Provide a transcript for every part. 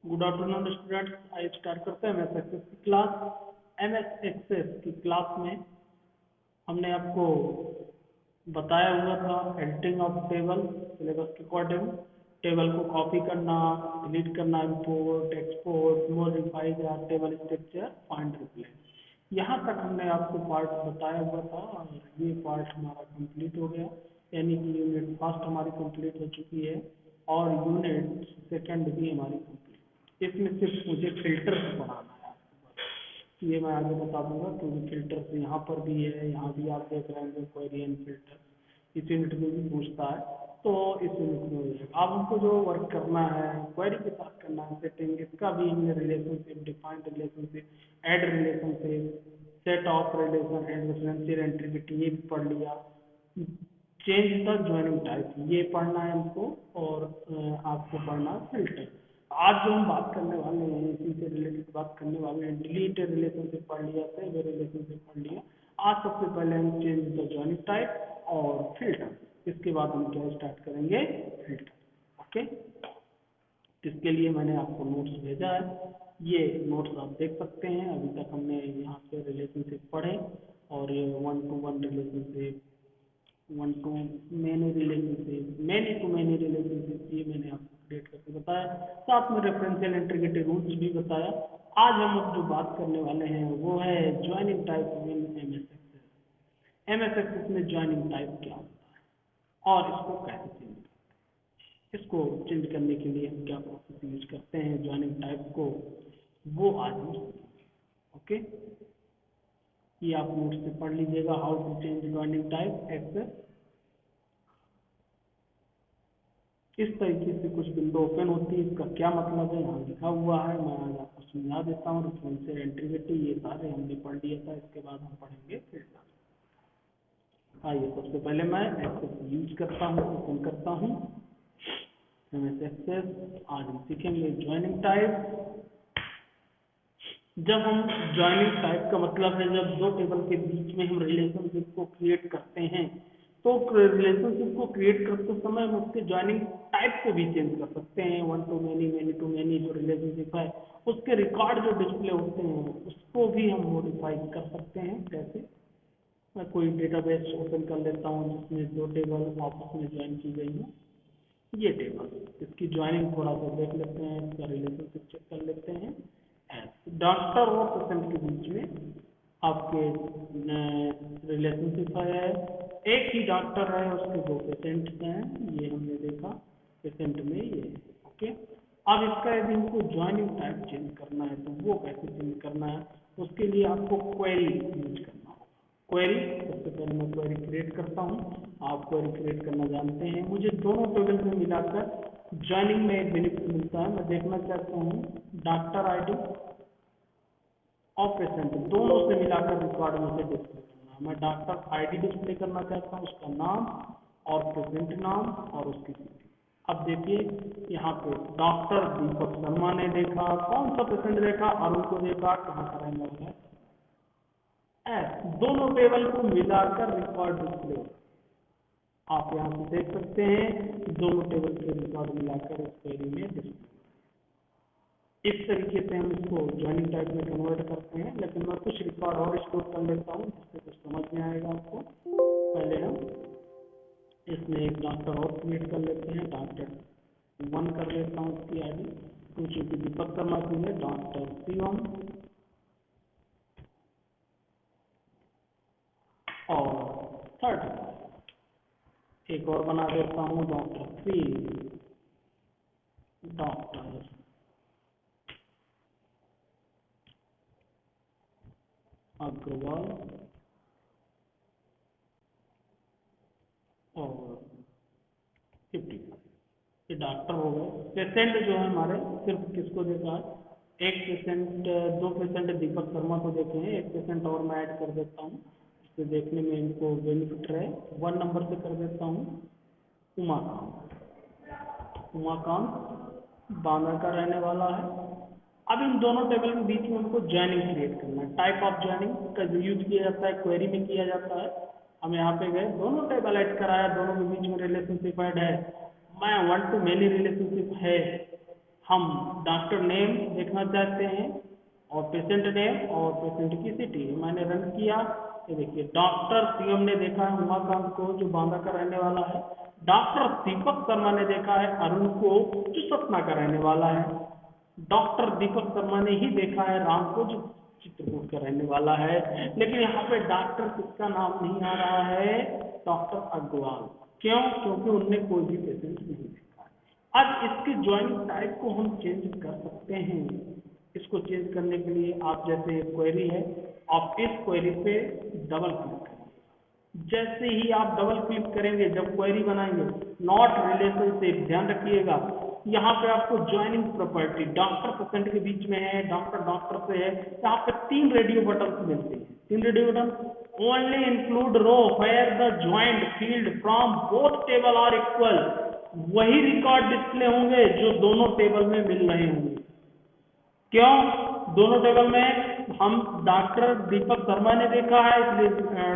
Good afternoon students. आज start करते हैं एमएस एक्सेस की क्लास। एमएस एक्सेस की क्लास में हमने आपको बताया हुआ था एडिटिंग ऑफ टेबल सिलेबस के अकॉर्डिंग। टेबल को कॉपी करना, डिलीट करना, इंपोर्ट, एक्सपोर्ट, मॉडिफाई या टेबल स्ट्रक्चर, फाइंड, रिप्लेस। यहाँ तक हमने आपको पार्ट बताया हुआ था और ये पार्ट हमारा कंप्लीट हो गया, यानी कि यूनिट फर्स्ट हमारी कंप्लीट हो चुकी है और यूनिट सेकंड भी हमारी कंप्लीट। इसमें सिर्फ मुझे फिल्टर पढ़ाना है आपको बस। ये मैं आगे बता दूंगा क्योंकि फिल्टर्स यहाँ पर भी है, यहाँ भी आप देख रहे हैं क्वेरी एंड फिल्टर इस यूनिट में भी पूछता है, तो इस यूनिट में हो जाएगा। अब हमको जो वर्क करना है क्वेरी के साथ करना है सेटिंग, इसका भी हमने relationship, defined relationship, add relationship, set of relation and referential entity ये भी पढ़ लिया। चेंज द ज्वाइनिंग टाइप ये पढ़ना है हमको और आपको पढ़ना है फिल्टर। आज जो हम बात करने वाले हैं इसी से रिलेटेड बात करने वाले हैं। डिलीट रिलेशनशिप पढ़ लिया, सेव रिलेशनशिप पढ़ लिया। आज सबसे पहले हम चेंज द ज्वाइनिंग टाइप और फिल्टर, इसके बाद हम क्या स्टार्ट करेंगे, फिल्टर। ओके, इसके लिए मैंने आपको नोट्स भेजा है, ये नोट्स आप देख सकते हैं। अभी तक हमने यहाँ पे रिलेशनशिप पढ़े और ये 1 to 1 relationship, 1 to many relationship, many to many relationship, ये मैंने आपको क्रिएट करके बताया। साथ में रेफरेंशियल इंटीग्रिटी रूल्स भी बताया। आज हम अब जो बात करने वाले हैं वो है joining type in MS Access. MS Access में ज्वाइनिंग टाइप क्या होता है और इसको कैसे चेंज करते हैं। इसको चेंज करने के लिए हम क्या प्रोसेस यूज करते हैं ज्वाइनिंग टाइप को, वो आज हम सीखेंगे। ओके, ये आप नोट से पढ़ लीजिएगा, how to change joining type access. इस तरीके से कुछ विंडो ओपन होती है, इसका क्या मतलब है यहाँ लिखा हुआ है, मैं आज आपको समझा देता हूँ। रेफरेंशियल इंटीग्रिटी ये सारे हमने पढ़ लिया था, इसके बाद हम पढ़ेंगे फिल्टर। आइए, सबसे पहले मैं एक्सेस यूज करता हूँ, ओपन करता हूँ एमएस एक्सेस। आज हम सीखेंगे ज्वाइनिंग टाइप। जब हम ज्वाइनिंग टाइप का मतलब है जब दो टेबल के बीच में हम रिलेशनशिप को क्रिएट करते हैं, तो रिलेशनशिप को क्रिएट करते समय हम उसके ज्वाइनिंग टाइप को भी चेंज कर सकते हैं। 1 to many, many to many जो रिलेशनशिप है उसके रिकॉर्ड जो डिस्प्ले होते हैं उसको भी हम मॉडिफाई कर सकते हैं। कैसे, मैं कोई डेटाबेस ओपन कर लेता हूँ जिसमें दो टेबल आपस में ज्वाइन की गई हो। ये टेबल, इसकी ज्वाइनिंग थोड़ा सा देख लेते हैं, इसका रिलेशनशिप चेक कर लेते हैं। डॉक्टर और पेशेंट के बीच में आपके रिलेशनशिप है, एक ही डॉक्टर है उसके दो पेशेंट्स हैं, ये हमने देखा पेशेंट में ये। ओके, अब इसका यदि हमको ज्वाइनिंग टाइप चेंज करना है तो वो कैसे चेंज करना है, उसके लिए आपको क्वेरी यूज करना होगा। क्वेरी, सबसे पहले मैं क्वेरी क्रिएट करता हूँ, आप क्वेरी क्रिएट करना जानते हैं। मुझे दोनों टेबल में मिलाकर ज्वाइनिंग में एक बेनिफिट मिलता है। मैं देखना चाहता हूँ डॉक्टर आईडी और पेशेंट दोनों से मिलाकर रिकॉर्ड में से डिस्प्ले करना है। मैं डॉक्टर आईडी डिस्प्ले करना चाहता हूँ, उसका नाम और पेशेंट नाम और उसकी सिटी। अब देखिए यहाँ पे डॉक्टर दीपक शर्मा ने देखा, कौन सा पेशेंट देखा, अरुण को देखा, कहाँ का रहने वाला है। दोनों टेबल को मिलाकर रिकॉर्ड डिस्प्ले, आप यहाँ से देख सकते हैं दोनों टेबल के रिकॉर्ड मिलाकर इस क्वेरी में डिस्प्ले। इस तरीके से हम इसको ज्वाइनिंग टाइप में कन्वर्ट करते हैं। लेकिन मैं कुछ रिकॉर्ड और स्टोर कर लेता हूँ जिससे कुछ समझ में आएगा आपको। पहले हम इसमें एक डॉक्टर और क्रिएट कर लेते हैं, डॉक्टर 1 कर लेता हूँ उसकी आईडी, टू चूंकि दीपक शर्मा की है, डॉक्टर शिवम, और थर्ड एक और बना देता हूँ डॉक्टर 3, डॉक्टर अग्रवाल और 50। ये डॉक्टर हो गए। पेशेंट जो है हमारे सिर्फ किसको देखा है, एक पेशेंट, दो पेशेंट दीपक शर्मा को देखे हैं, एक पेशेंट और मैं ऐड कर देता हूँ, इससे देखने में इनको बेनिफिट रहे। 1 नंबर से कर देता हूँ उमाकांत। उमाकांत बांदा का रहने वाला है। अब इन दोनों टेबल के बीच में हमको ज्वाइनिंग क्रिएट करना है। टाइप ऑफ ज्वाइनिंग का जो यूज किया जाता है क्वेरी में किया जाता है। हम यहाँ पे गए, दोनों टेबल ऐड कराया, दोनों के बीच में रिलेशनशिप ऐड है। मैं 1 to मैनी रिलेशनशिप है, हम डॉक्टर नेम देखना चाहते हैं और पेशेंट नेम और पेशेंट की सिटी। मैंने रन किया, ये देखिए डॉक्टर शिवम ने देखा है उमाकांत को जो बांदा का रहने वाला है, डॉक्टर दीपक शर्मा ने देखा है अरुण को जो सतना का रहने वाला है, डॉक्टर दीपक शर्मा ने ही देखा है राम को जो चित्रकूट का रहने वाला है। लेकिन यहाँ पे डॉक्टर किसका नाम नहीं आ रहा है, डॉक्टर अग्रवाल। क्यों? क्योंकि उनने कोई भी पेशेंट नहीं देखा है। अब इसकी ज्वाइनिंग टाइप को हम चेंज कर सकते हैं। इसको चेंज करने के लिए आप जैसे क्वेरी है, आप इस क्वेरी पे डबल क्लिक करेंगे। जैसे ही आप डबल क्लिक करेंगे, जब क्वेरी बनाएंगे, नॉट रिलेशनशिप, ध्यान रखिएगा यहाँ पे आपको ज्वाइनिंग प्रॉपर्टी डॉक्टर पेशेंट के बीच में है, डॉक्टर डॉक्टर से है, यहाँ पे 3 रेडियो बटन मिलते हैं। 3 radio button, only include row where the joint field from both table are equal, वही रिकॉर्ड डिस्प्ले होंगे जो दोनों टेबल में मिल रहे होंगे। क्यों दोनों टेबल में? हम डॉक्टर दीपक शर्मा ने देखा है इसलिए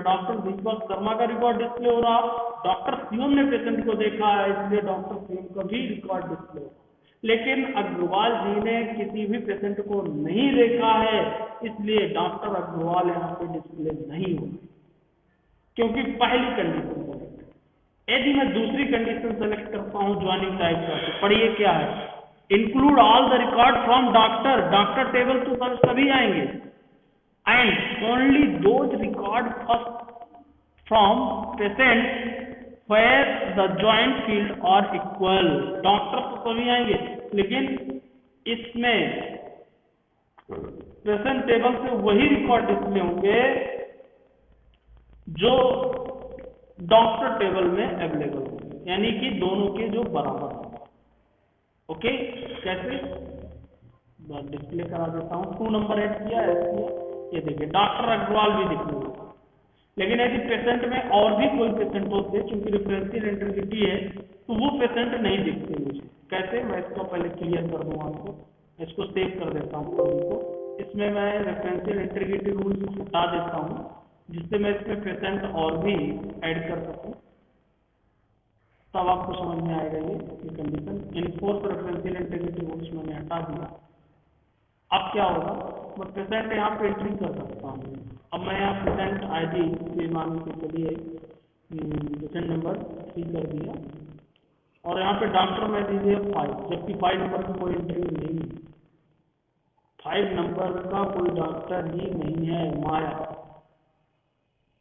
डॉक्टर दीपक शर्मा का रिकॉर्ड डिस्प्ले हो रहा, डॉक्टर शिवम ने पेशेंट को देखा है इसलिए डॉक्टर शिवम का भी रिकॉर्ड डिस्प्ले हो रहा। लेकिन अग्रवाल जी ने किसी भी पेशेंट को नहीं देखा है इसलिए डॉक्टर अग्रवाल यहाँ पे डिस्प्ले नहीं होगा, क्योंकि पहली कंडीशन सेलेक्ट है। यदि मैं दूसरी कंडीशन सेलेक्ट करता हूँ ज्वाइनिंग टाइप का, तो पढ़िए क्या है, include all the record from doctor, doctor table तो सभी आएंगे, and only those record first from patient where the joint field are equal, doctor तो सभी आएंगे लेकिन इसमें पेशेंट टेबल से वही रिकॉर्ड डिस्प्ले होंगे जो डॉक्टर टेबल में अवेलेबल होंगे, यानी कि दोनों के जो बराबर होंगे। ओके, कैसे डिस्प्ले करा देता हूँ। 2 नंबर ऐड किया, ये देखिए डॉक्टर अग्रवाल भी दिख रहे होगा। लेकिन यदि पेशेंट में और भी कोई पेशेंट होते, चूंकि रेफरेंशियल इंटीग्रिटी है तो वो पेशेंट नहीं दिखते मुझे। कैसे? मैं इसको पहले क्लियर कर दूँ आपको, इसको सेव कर देता हूँ को। इसमें मैं रेफरेंशियल इंटीग्रिटी रूल हटा देता हूँ जिससे मैं इसमें पेशेंट और भी ऐड कर सकूँ, तब आपको समझ में आएगा ये condition. Enforce referential integrity rules मैंने हटा दिया। अब क्या होगा, मैं पेशेंट यहाँ पे एंट्री कर सकता हूँ। अब मैं यहाँ पेशेंट आईडी के मान के चलिए पेशेंट नंबर 3 कर दिया और यहाँ पे डॉक्टर में दीजिए 5, जबकि 5 नंबर की कोई एंट्री नहीं है। 5 नंबर का कोई डॉक्टर ही नहीं है, माया।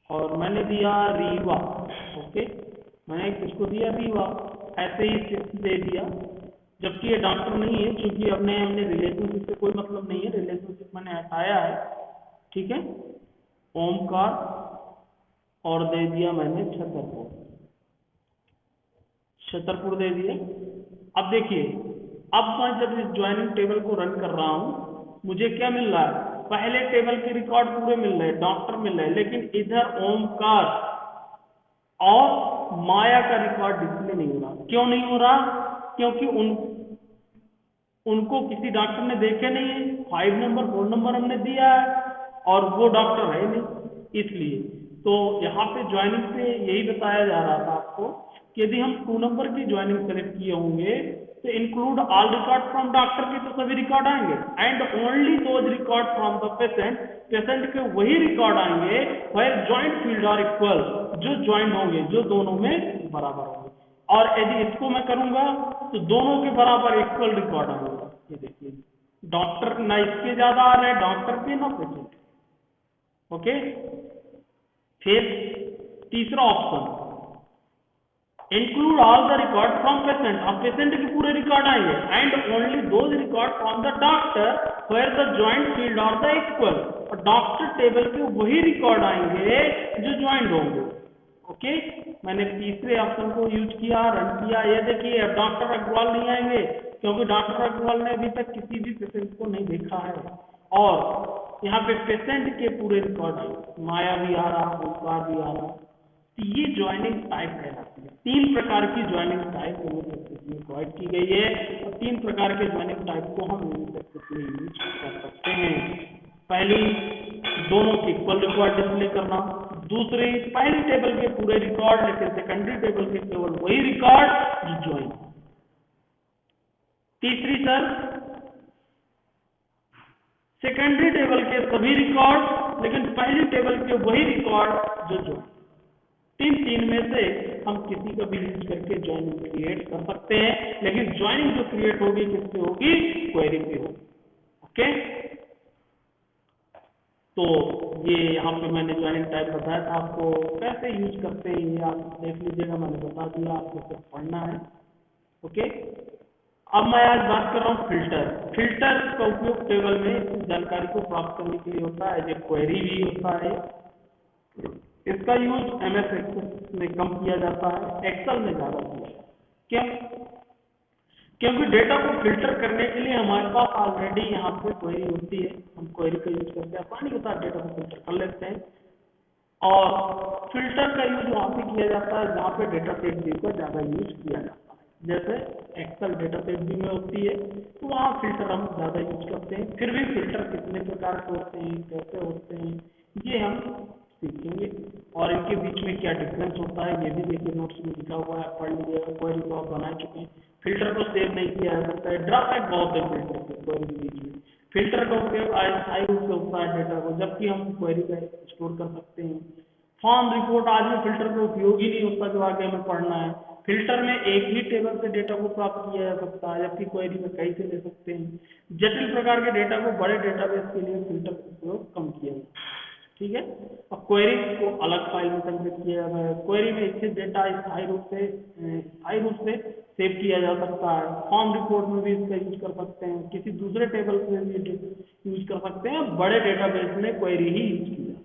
और मैंने दिया रीवा, ओके, मैंने किसको दिया? रीवा। ऐसे ही 6 दे दिया, जबकि ये डॉक्टर नहीं है, क्योंकि हमने रिलेशनशिप से कोई मतलब नहीं है, रिलेशनशिप मैंने हटाया है, ठीक है। ओमकार और दे दिया मैंने छतरपुर, छतरपुर दे दिए। अब देखिए, अब मैं जब इस ज्वाइनिंग टेबल को रन कर रहा हूं, मुझे क्या मिल रहा है? पहले टेबल के रिकॉर्ड पूरे मिल रहे हैं, डॉक्टर मिल रहे हैं, लेकिन इधर ओमकार और माया का रिकॉर्ड डिस्प्ले नहीं हो रहा। क्यों नहीं हो रहा? क्योंकि उनको किसी डॉक्टर ने देखे नहीं है। 5 नंबर 4 नंबर हमने दिया है और वो डॉक्टर है नहीं, इसलिए। तो यहाँ पे ज्वाइनिंग पे यही बताया जा रहा था आपको कि यदि हम 2 नंबर की ज्वाइनिंग सेलेक्ट किए होंगे तो include all record from doctor के तो सभी रिकॉर्ड आएंगे, and only those record from the patient, patient के वही रिकॉर्ड आएंगे where joint field are equal, जो ज्वाइंट होंगे, जो दोनों में बराबर होंगे। और यदि इसको मैं करूंगा तो दोनों के बराबर इक्वल रिकॉर्ड आएगा। ये देखिए, डॉक्टर ना इसके ज्यादा आ रहे हैं, डॉक्टर के ना पेशेंट। ओके, फिर तीसरा option, include all the record from patient, अब पेशेंट के पूरे रिकॉर्ड आएंगे, and only those record from the doctor where the joint field are the equal, और डॉक्टर टेबल के वही रिकॉर्ड आएंगे जो ज्वाइंट होंगे। ओके, मैंने तीसरे ऑप्शन को यूज किया, रन किया। ये देखिए, अब डॉक्टर अग्रवाल नहीं आएंगे क्योंकि डॉक्टर अग्रवाल ने अभी तक किसी भी पेशेंट को नहीं देखा है, और यहाँ पे पेशेंट के पूरे रिकॉर्ड आए, माया भी आ रहा, ओमकार भी आ रहा। तो ये ज्वाइनिंग टाइप कहलाती है। 3 प्रकार की ज्वाइनिंग टाइप में प्रोवाइड की गई है, और 3 प्रकार के ज्वाइनिंग टाइप को हम यूज कर सकते हैं। पहली, दोनों के इक्वल रिकॉर्ड डिस्प्ले करना। दूसरी, पहली टेबल के पूरे रिकॉर्ड, लेकिन सेकेंडरी टेबल के केवल वही रिकॉर्ड जो ज्वाइन। तीसरी शर्त, सेकेंडरी टेबल के सभी रिकॉर्ड, लेकिन पहली टेबल के वही रिकॉर्ड जो जो तीन में से हम किसी का भी यूज करके ज्वाइनिंग क्रिएट कर सकते हैं, लेकिन ज्वाइनिंग जो क्रिएट होगी किससे होगी, क्वेरी पे होगी। ओके, तो ये यहाँ पे मैंने ज्वाइनिंग टाइप बताया था आपको, कैसे यूज करते हैं ये आप देख लीजिएगा, मैंने बता दिया, आपको सिर्फ पढ़ना है। ओके, अब मैं आज बात कर रहा हूँ फिल्टर। फिल्टर का उपयोग टेबल में जानकारी को प्राप्त करने के लिए होता है, जो क्वेरी भी होता है। इसका यूज एमएस एक्सेल में कम किया जाता है, एक्सेल में ज्यादा किया जाता है। क्यों? क्योंकि डेटा को फिल्टर करने के लिए हमारे पास ऑलरेडी यहाँ पे क्वेरी होती है, हम क्वेरी का यूज करके आसानी के साथ डेटा को फिल्टर कर लेते हैं। और फिल्टर का यूज वहां पे किया जाता है जहाँ पे डेटा सेट व्यू का ज्यादा यूज किया जाता है, जैसे एक्सेल डेटा सेट व्यू में होती है, तो वहाँ फिल्टर हम ज्यादा यूज करते हैं। फिर भी फिल्टर कितने प्रकार के होते हैं, कैसे होते हैं, ये हम सीखेंगे, और इनके बीच में क्या डिफरेंस होता है ये भी देखिए, नोट्स में लिखा हुआ है, पढ़ लीजिएगा। क्वेरी को आप बना चुके हैं, फिल्टर को सेव नहीं किया जा सकता है, ड्रॉबैक बहुत है फिल्टर के क्वेरी के बीच में। फिल्टर का उपयोग स्थायी रूप से होता है डेटा को, जबकि हम क्वेरी का स्टोर कर सकते हैं। फॉर्म रिपोर्ट आज में फिल्टर का उपयोग ही नहीं होता, जो आगे हमें पढ़ना है। फिल्टर में एक ही टेबल से डेटा को प्राप्त किया जा सकता है, जबकि क्वेरी में कई से ले सकते हैं। जटिल प्रकार के डेटा को बड़े डेटाबेस के लिए फिल्टर का उपयोग कम किया जाता है। ठीक है, और क्वेरी को अलग फाइल में संग्रहित किया जाता है। क्वेरी में इच्छित डेटा स्थायी रूप से सेव किया जा सकता है। फॉर्म रिपोर्ट में भी इसका यूज कर सकते हैं, किसी दूसरे टेबल से भी यूज कर सकते हैं, बड़े डेटाबेस में क्वेरी ही यूज की जाती है,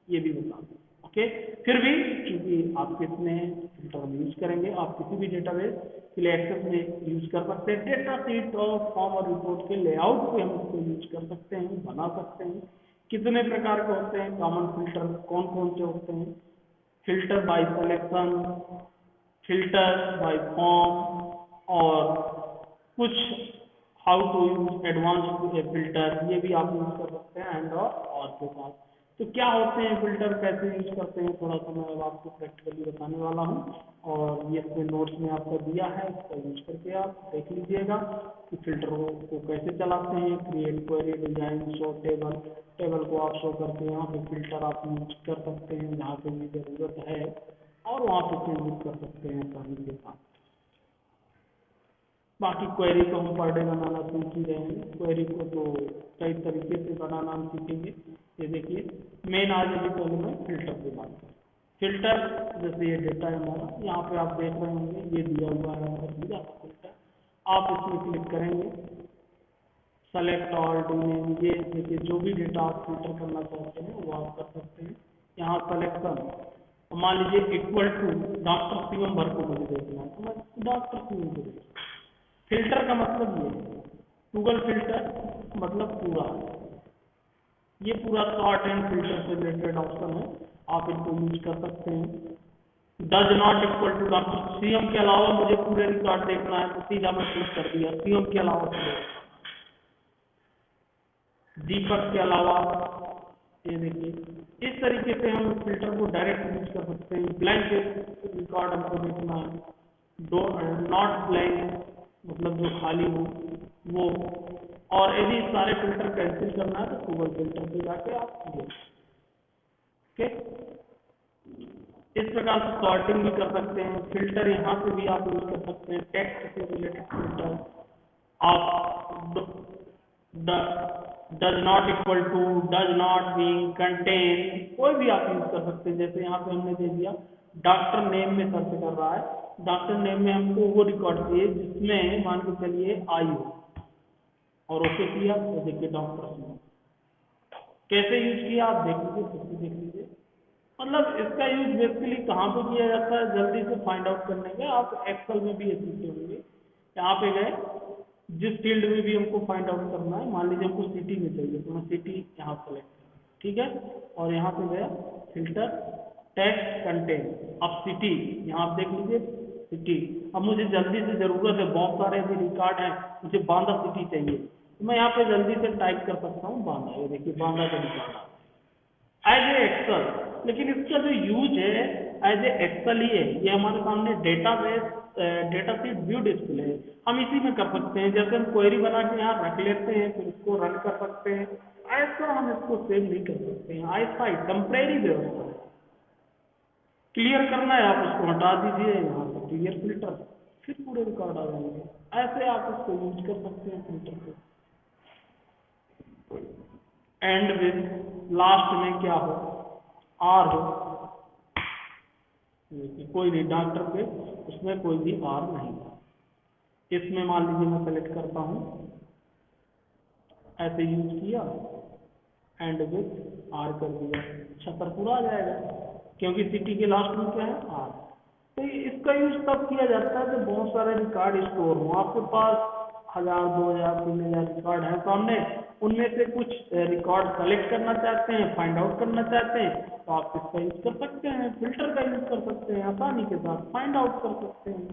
ये भी बता दें। ओके, फिर भी क्योंकि आप किसमें फिल्टर में यूज करेंगे, आप किसी भी डेटाबेस के लिए एक्सेस में यूज कर सकते हैं। डेटा शीट और फॉर्म और रिपोर्ट के लेआउट पे हम इसको यूज कर सकते हैं, बना सकते हैं। कितने प्रकार के होते हैं कॉमन फिल्टर, कौन कौन से होते हैं? Filter by selection, filter by form, और कुछ how to use advance filter, ये भी आप यूज कर सकते हैं एंड और के साथ। तो क्या होते हैं फिल्टर, कैसे यूज करते हैं, थोड़ा सा मैं अब आपको प्रैक्टिकली बताने वाला हूँ, और ये इसमें नोट्स में आपको दिया है, इसका यूज करके आप देख लीजिएगा कि फिल्टर को कैसे चलाते हैं। Create query, design, show table, table को आप शो करके यहाँ पे फिल्टर आप यूज कर सकते हैं जहाँ पे भी जरूरत है, और वहाँ पे चेंज कर सकते हैं आसानी के साथ। बाकी क्वेरी को हम पर डे बनाना सीख ही रहे हैं, क्वेरी को तो कई तरीके से बनाना हम सीखेंगे। ये देखिए, मेन आज अभी पहले मैं फिल्टर पे बात करूँ। फिल्टर जैसे ये डेटा है हमारा, यहाँ पे आप देख रहे होंगे ये दिया हुआ है हमारा सीधा फिल्टर, आप इसमें क्लिक करेंगे, सेलेक्ट ऑल डोमेन, ये देखिए जो भी डेटा आप फिल्टर करना चाहते हैं वो आप कर सकते हैं। यहाँ सेलेक्शन, मान लीजिए इक्वल टू डॉक्टर शिवम भर को मुझे देखना है, तो मैं डॉक्टर शिवम को देखूँ। फिल्टर का मतलब ये है, गूगल फिल्टर मतलब पूरा, ये पूरा शॉर्ट एंड फिल्टर से रिलेटेड ऑप्शन है, आप इनको यूज कर सकते हैं। Does not equal to doctor CM के अलावा मुझे पूरे रिकॉर्ड देखना है, तो सीधा मैं क्लिक कर दिया सीएम के अलावा पूरे, दीपक के अलावा, ये देखिए इस तरीके से हम फिल्टर को डायरेक्ट यूज कर सकते हैं। ब्लैंक रिकॉर्ड हमको देखना है, नॉट ब्लैंक मतलब जो खाली हो वो, और यदि सारे फिल्टर कैंसिल करना है तो गूगल फिल्टर पे जाके आप ओके, इस प्रकार से सॉर्टिंग भी कर सकते हैं। फिल्टर यहाँ से भी आप यूज कर सकते हैं, टेक्स्ट से रिलेटेड फिल्टर आप does not equal to, does not being, contain, कोई भी आप यूज कर सकते हैं। जैसे यहाँ पे हमने दे दिया डॉक्टर नेम में सर्च कर रहा है, डॉक्टर नेम में हमको वो रिकॉर्ड चाहिए जिसमें मान के चलिए आई हो, और ओके किया तो देखिए डॉक्टर कैसे यूज किया आप देख लीजिए, खुद भी देख लीजिए। मतलब इसका यूज बेसिकली कहाँ पे किया जाता है, जल्दी से फाइंड आउट करने के, आप एक्सेल में भी ये सीखे होंगे। यहाँ पे गए, जिस फील्ड में भी हमको फाइंड आउट करना है, मान लीजिए हमको सिटी में चाहिए तो मैं सिटी यहाँ सेलेक्ट करूँ, ठीक है, और यहाँ पे गया फिल्टर टेक्स्ट कंटेंट, अब सिटी यहाँ आप देख लीजिए सिटी। अब मुझे जल्दी से जरूरत है, बहुत सारे ऐसे रिकॉर्ड हैं, मुझे बांदा सिटी चाहिए, तो मैं यहाँ पे जल्दी से टाइप कर सकता हूँ बांदा, ये देखिए बांदा का रिकॉर्ड एज ए एक्सेल। लेकिन इसका जो यूज है एज ए एक्सेल ही है, ये हमारे सामने database data sheet view display हम इसी में कर सकते हैं। जैसे हम क्वेरी बना के यहाँ रख लेते हैं, फिर उसको रन कर सकते हैं, ऐसा हम इसको सेव नहीं कर सकते हैं। ऐसा ही टेम्परेरी व्यवस्था है। क्लियर करना है आप उसको हटा दीजिए, यहाँ पर क्लियर फिल्टर, फिर पूरे रिकॉर्ड आ जाएंगे। ऐसे आप उसको यूज कर सकते हैं फिल्टर को। एंड विथ लास्ट में क्या हो, आर हो, कोई भी डॉक्टर पे उसमें कोई भी आर नहीं था। इसमें मान लीजिए मैं सेलेक्ट करता हूं, ऐसे यूज किया, एंड विथ आर कर दिया, छतर पूरा आ जाएगा, क्योंकि सिटी के लास्ट में क्या है, आर। तो इसका यूज तब किया जाता है जब बहुत सारे रिकॉर्ड स्टोर हो, आपके पास 1000, 2000, 3000 रिकॉर्ड है सामने, उनमें से कुछ रिकॉर्ड सेलेक्ट करना चाहते हैं, फाइंड आउट करना चाहते हैं, तो आप इसका यूज कर सकते हैं, फिल्टर का यूज कर सकते हैं, आसानी के साथ फाइंड आउट कर सकते हैं।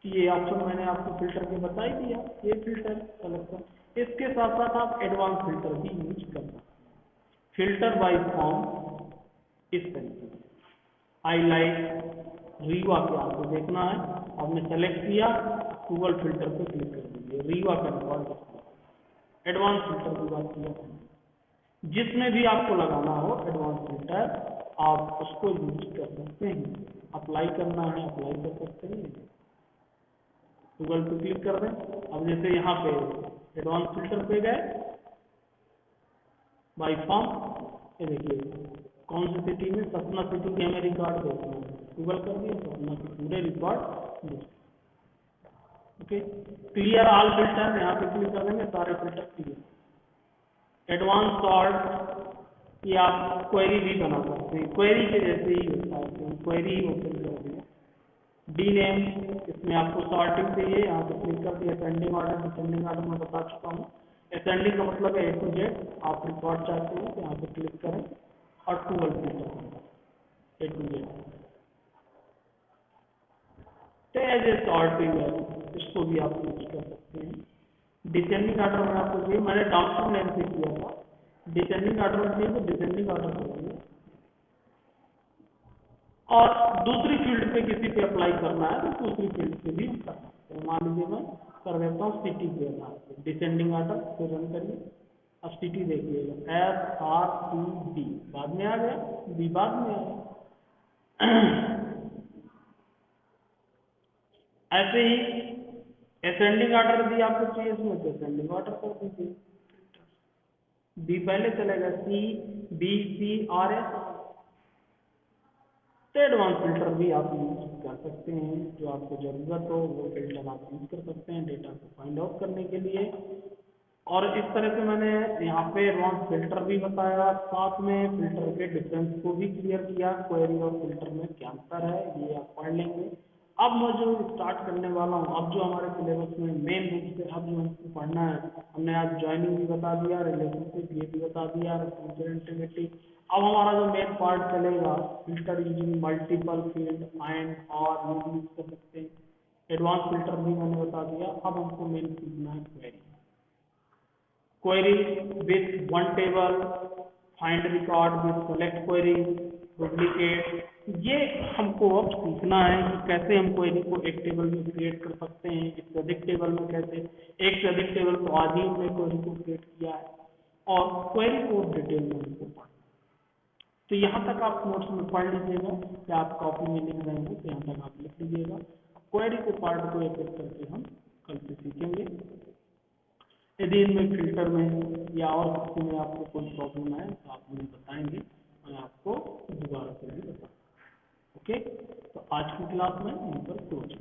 ये ऑप्शन मैंने आपको फिल्टर के बता ही दिया, ये फिल्टर सेलेक्ट। इसके साथ साथ आप एडवांस फिल्टर भी यूज कर सकते हैं। फिल्टर बाय फॉर्म इस तरीके से, हाईलाइट रीवा पे आपको देखना है, आपने सेलेक्ट किया, गूगल फिल्टर पे क्लिक कर दीजिए, रीवा का रिकॉर्ड। एडवांस फिल्टर की बात किया, जिसमें भी आपको लगाना हो एडवांस फिल्टर आप उसको यूज कर सकते हैं। अप्लाई करना है अप्लाई कर सकते हैं, गूगल पे क्लिक कर दें। अब जैसे यहाँ पे एडवांस फिल्टर पे गए, बाई फॉर्म, ये देखिए कौन सी सिटी में, सतना सिटी के हमें रिकॉर्ड देखना है, गूगल कर दिया, सतना के पूरे record. Okay, clear all filter, यहाँ पे क्लिक कर देंगे, सारे फिल्टर क्लियर। एडवांस सॉर्ट, ये आप क्वेरी भी बना सकते हैं, क्वेरी के जैसे ही होता है, क्वेरी ही ओपन कर दिया। डी नेम, इसमें आपको सॉर्टिंग चाहिए, यहाँ पे क्लिक कर दिया। असेंडिंग ऑर्डर, डिसेंडिंग ऑर्डर मैं बता चुका हूँ। असेंडिंग का मतलब है A to Z, आप रिकॉर्ड चाहते हैं तो यहाँ पे क्लिक करें और tool filter A to Z। तो एज ए सॉर्टिंग है, इसको भी आप यूज कर सकते हैं। डिसेंडिंग ऑर्डर में आपको चाहिए, मैंने डाउनस्ट्रीम लेन से किया था, डिसेंडिंग ऑर्डर में चाहिए तो डिसेंडिंग ऑर्डर करेंगे। और दूसरी फील्ड पे किसी पे अप्लाई करना है तो दूसरी फील्ड पे भी कर सकते हैं। मान लीजिए मैं कर देता हूँ सिटी के आधार पे, डिसेंडिंग ऑर्डर फिर रन करिए। अब सिटी देखिएगा, SRTB बाद में आ गया, बी बाद में आ गया। ऐसे ही असेंडिंग ऑर्डर भी आपको चाहिए इसमें तो असेंडिंग ऑर्डर कर दीजिए, बी पहले चलेगा, CBCRS। तो एडवांस फिल्टर भी आप यूज कर सकते हैं, जो आपको जरूरत हो वो फिल्टर आप यूज कर सकते हैं डेटा को फाइंड आउट करने के लिए। और इस तरह से मैंने यहाँ पे एडवांस फिल्टर भी बताया, साथ में फिल्टर के डिफरेंस को भी क्लियर किया, क्वेरी और फिल्टर में क्या अंतर है ये आप पढ़ लेंगे। अब मैं जो स्टार्ट करने वाला हूँ, अब जो हमारे सिलेबस में मेन रूप से अब जो हमको पढ़ना है, हमने आज ज्वाइनिंग भी बता दिया, रिलेशनशिप ये भी बता दिया, इंटीग्रिटी। अब हमारा जो मेन पार्ट चलेगा, filter using multiple field and और यूज कर सकते हैं। एडवांस फिल्टर भी मैंने बता दिया, अब हमको मेन सीखना है query. Query with one table, find record with select query, duplicate, ये हमको अब सीखना है कि कैसे हम क्वेरी को एक टेबल में क्रिएट कर सकते हैं, एक से अधिक टेबल में कैसे, एक से अधिक टेबल को आज ही हमने क्वेरी को क्रिएट किया है, और क्वेरी को डिटेल में हमको पढ़ना। तो यहाँ तक आप नोट्स में पढ़ लीजिएगा, या आप कॉपी में लिख रहे हैं तो यहाँ तक आप लिख लीजिएगा। क्वेरी के पार्ट को एक एक करके हम कल से सीखेंगे। यदि इनमें फिल्टर में या और किसी में आपको कोई प्रॉब्लम है तो आप मुझे बताएंगे, मैं आपको दोबारा से भी बताऊँ। ओके, तो आज की क्लास में यहीं पर क्लोज।